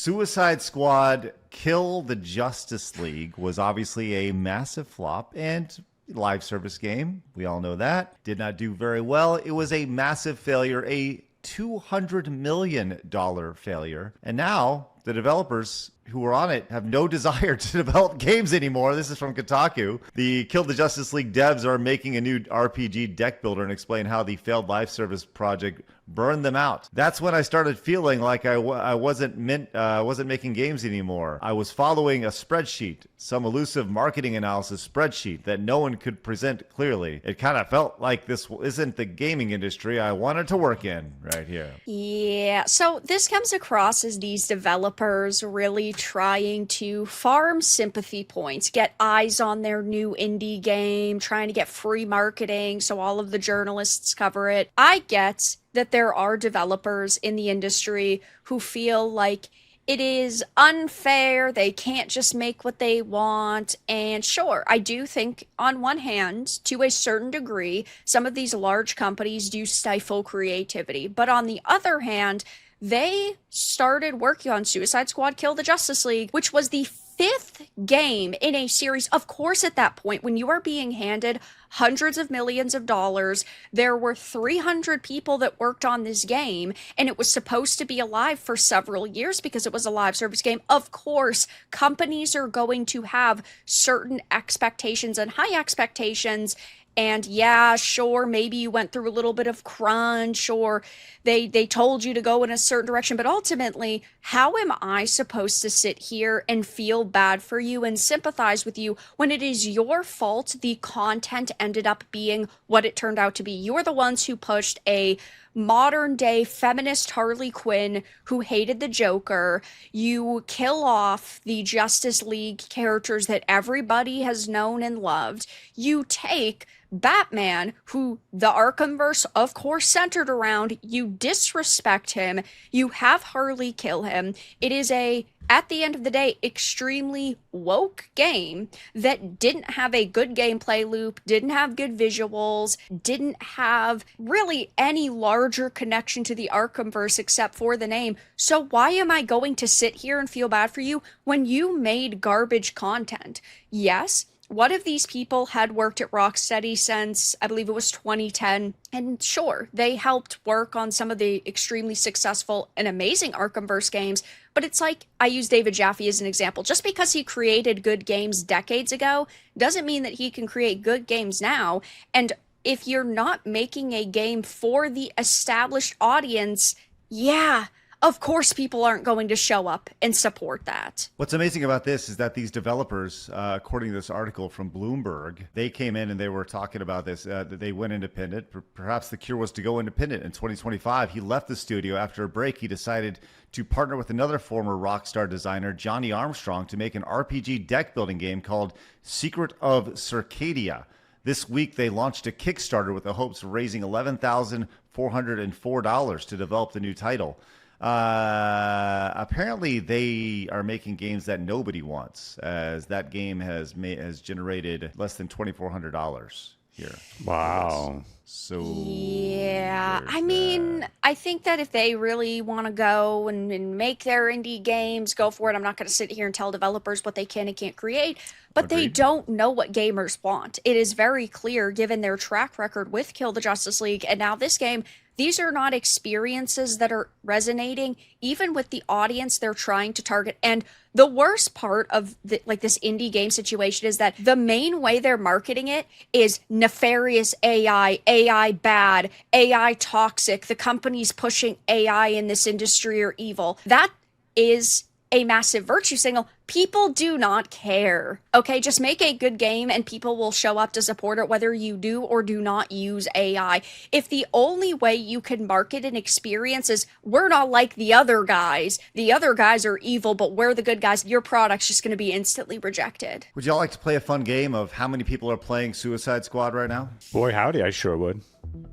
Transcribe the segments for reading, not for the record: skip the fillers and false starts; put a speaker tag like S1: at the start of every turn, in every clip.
S1: Suicide Squad Kill the Justice League was obviously a massive flop and live service game. We all know that. Did not do very well. It was a massive failure, a $200 million failure. And now the developers who were on it have no desire to develop games anymore. This is from Kotaku. The Kill the Justice League devs are making a new RPG deck builder and explain how the failed live service project burned them out. That's when I started feeling like I wasn't making games anymore. I was following a spreadsheet, some elusive marketing analysis spreadsheet that no one could present clearly. It kind of felt like this isn't the gaming industry I wanted to work in right here.
S2: Yeah, so this comes across as these developers really trying to farm sympathy points, get eyes on their new indie game, trying to get free marketing so all of the journalists cover it. I get that there are developers in the industry who feel like it is unfair, they can't just make what they want. And sure, I do think on one hand, to a certain degree, some of these large companies do stifle creativity. But on the other hand, they started working on Suicide Squad Kill the Justice League, which was the fifth game in a series. Of course, at that point, when you are being handed hundreds of millions of dollars, there were 300 people that worked on this game, and it was supposed to be alive for several years because it was a live service game. Of course, companies are going to have certain expectations and high expectations. And yeah, sure, maybe you went through a little bit of crunch or they told you to go in a certain direction. But ultimately, how am I supposed to sit here and feel bad for you and sympathize with you when it is your fault the content ended up being what it turned out to be? You're the ones who pushed a modern day feminist Harley Quinn who hated the Joker. You kill off the Justice League characters that everybody has known and loved. You take Batman, who the Arkhamverse of course centered around, you disrespect him, you have Harley kill him. It is at the end of the day, extremely woke game that didn't have a good gameplay loop, didn't have good visuals, didn't have really any larger connection to the Arkhamverse except for the name. So why am I going to sit here and feel bad for you when you made garbage content? Yes, one of these people had worked at Rocksteady since, I believe it was 2010. And sure, they helped work on some of the extremely successful and amazing Arkhamverse games. But it's like, I use David Jaffe as an example. Just because he created good games decades ago doesn't mean that he can create good games now. And if you're not making a game for the established audience, yeah, of course people aren't going to show up and support that.
S1: What's amazing about this is that these developers, according to this article from Bloomberg, they came in and they were talking about this, that they went independent. Perhaps the cure was to go independent. In 2025, he left the studio. After a break, he decided to partner with another former Rockstar designer, Johnny Armstrong, to make an RPG deck building game called Secret of Circadia. This week, they launched a Kickstarter with the hopes of raising $11,404 to develop the new title. Apparently they are making games that nobody wants, as that game has generated less than $2,400 here.
S3: Wow.
S1: So
S2: yeah, I mean, I think that if they really want to go and make their indie games, go for it. I'm not going to sit here and tell developers what they can and can't create, but
S1: Agreed.
S2: They don't know what gamers want. It is very clear given their track record with Kill the Justice League and now this game. These are not experiences that are resonating even with the audience they're trying to target. And the worst part of this indie game situation is that the main way they're marketing it is nefarious AI bad, AI toxic. The companies pushing AI in this industry are evil. That is a massive virtue signal. People do not care. Okay, just make a good game and people will show up to support it whether you do or do not use AI. If the only way you can market an experience is we're not like the other guys are evil, but we're the good guys, your product's just going to be instantly rejected.
S1: would y'all like to play a fun game of how many people are playing Suicide Squad right now?
S3: Boy, howdy, I sure would.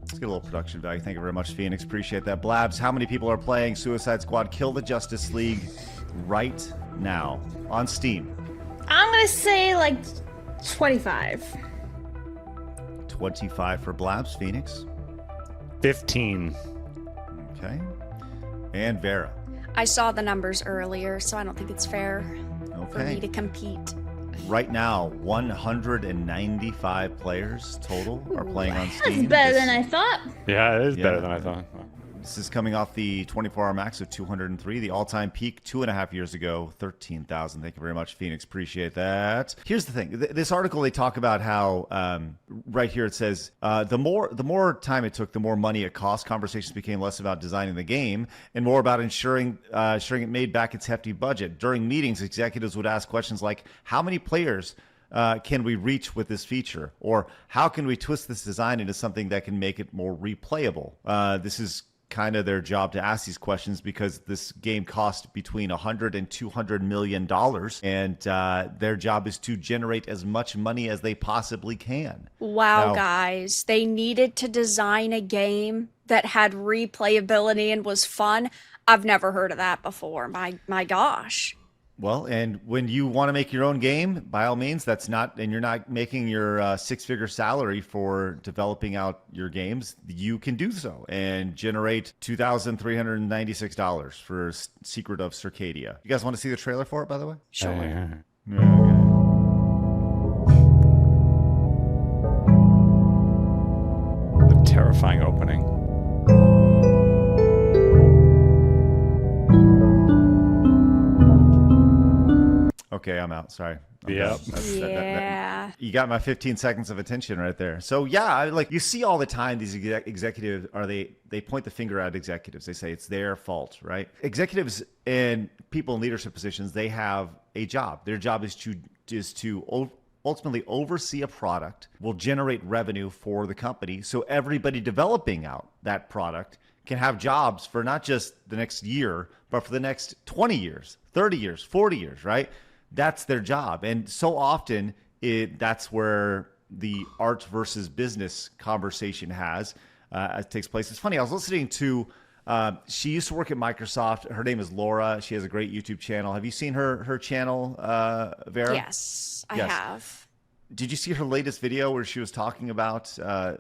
S1: Let's get a little production value. Thank you very much, Phoenix. Appreciate that. Blabs, how many people are playing Suicide Squad Kill the Justice League right now on Steam?
S4: I'm gonna say like 25.
S1: 25 for Blabs. Phoenix?
S3: 15.
S1: Okay. And Vera?
S2: I saw the numbers earlier, so I don't think it's fair for me to compete.
S1: Right now, 195 players total are playing on Steam.
S4: That's better than I thought.
S3: Yeah, it is better than I thought.
S1: This is coming off the 24-hour max of 203, the all-time peak 2.5 years ago, 13,000. Thank you very much, Phoenix. Appreciate that. Here's the thing. This article, they talk about how, right here it says, the more time it took, the more money it cost. Conversations became less about designing the game and more about ensuring it made back its hefty budget. During meetings, executives would ask questions like, how many players can we reach with this feature? Or how can we twist this design into something that can make it more replayable? This is kind of their job to ask these questions because this game cost between $100 and $200 million, and their job is to generate as much money as they possibly can.
S2: Wow,
S1: Now,
S2: guys, they needed to design a game that had replayability and was fun. I've never heard of that before. My gosh.
S1: well, and when you want to make your own game, by all means, and you're not making your six-figure salary for developing out your games, you can do so and generate $2,396 for Secret of Circadia. You guys want to see the trailer for it, by the way?
S2: Sure.
S3: The terrifying opening.
S1: Okay, I'm out. Sorry. I'm
S3: Yep.
S1: done.
S2: Yeah.
S1: You got my 15 seconds of attention right there. So yeah, like you see all the time, these executives they point the finger at executives. They say it's their fault, right? Executives and people in leadership positions, they have a job. Their job is to ultimately oversee a product, will generate revenue for the company, so everybody developing out that product can have jobs for not just the next year, but for the next 20 years, 30 years, 40 years, right? That's their job. And so often that's where the art versus business conversation takes place. It's funny. I was listening to, she used to work at Microsoft. Her name is Laura. She has a great YouTube channel. Have you seen her channel, Vera?
S2: Yes, I have.
S1: Did you see her latest video where she was talking about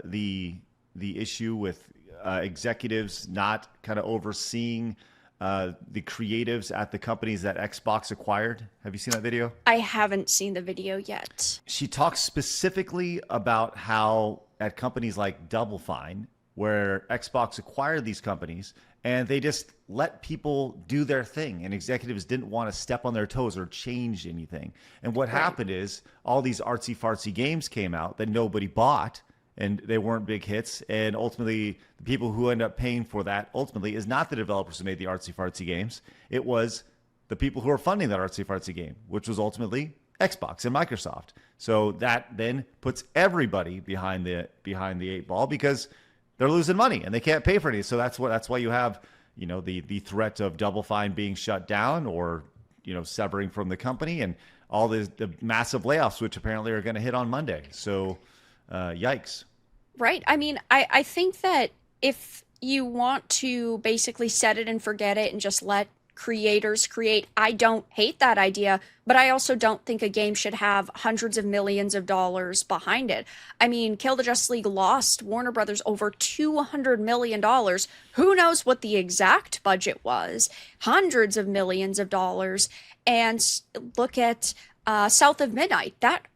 S1: the issue with executives not kind of overseeing the creatives at the companies that Xbox acquired? Have you seen that video?
S2: I haven't seen the video yet.
S1: She talks specifically about how at companies like Double Fine, where Xbox acquired these companies, and they just let people do their thing, and executives didn't want to step on their toes or change anything. And what happened is all these artsy fartsy games came out that nobody bought, and they weren't big hits. And ultimately, the people who end up paying for that ultimately is not the developers who made the artsy fartsy games. It was the people who are funding that artsy fartsy game, which was ultimately Xbox and Microsoft. So that then puts everybody behind the eight ball because they're losing money and they can't pay for it. So that's why you have, the threat of Double Fine being shut down or, severing from the company, and all the massive layoffs, which apparently are going to hit on Monday. So yikes.
S2: Right. I mean, I think that if you want to basically set it and forget it and just let creators create, I don't hate that idea, but I also don't think a game should have hundreds of millions of dollars behind it. I mean, Kill the Justice League lost Warner Brothers over $200 million. Who knows what the exact budget was? Hundreds of millions of dollars. And look at South of Midnight. That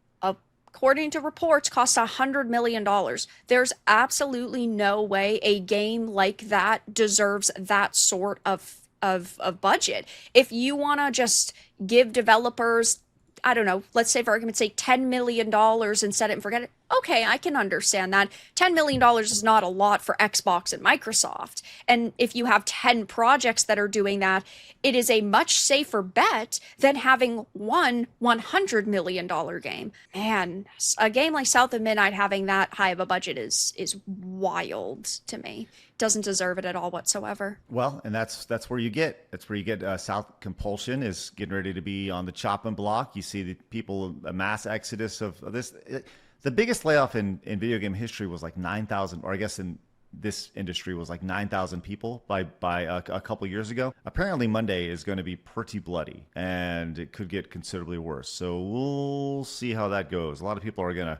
S2: according to reports, cost $100 million. There's absolutely no way a game like that deserves that sort of budget. If you want to just give developers, I don't know, let's say for argument's sake, $10 million and set it and forget it. Okay, I can understand that. $10 million is not a lot for Xbox and Microsoft. And if you have 10 projects that are doing that, it is a much safer bet than having one $100 million game. Man, a game like South of Midnight having that high of a budget is wild to me. Doesn't deserve it at all whatsoever.
S1: Well, and that's where you get South Compulsion is getting ready to be on the chopping block. You see the people, a mass exodus of this. The biggest layoff in video game history was like 9,000, or I guess in this industry was like 9,000 people by a couple years ago. Apparently Monday is going to be pretty bloody, and it could get considerably worse. So we'll see how that goes. A lot of people are going to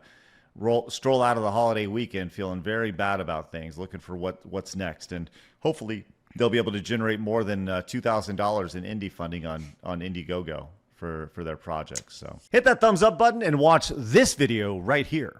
S1: stroll out of the holiday weekend feeling very bad about things, looking for what's next, and hopefully they'll be able to generate more than $2,000 in indie funding on Indiegogo for their projects. So hit that thumbs up button and watch this video right here.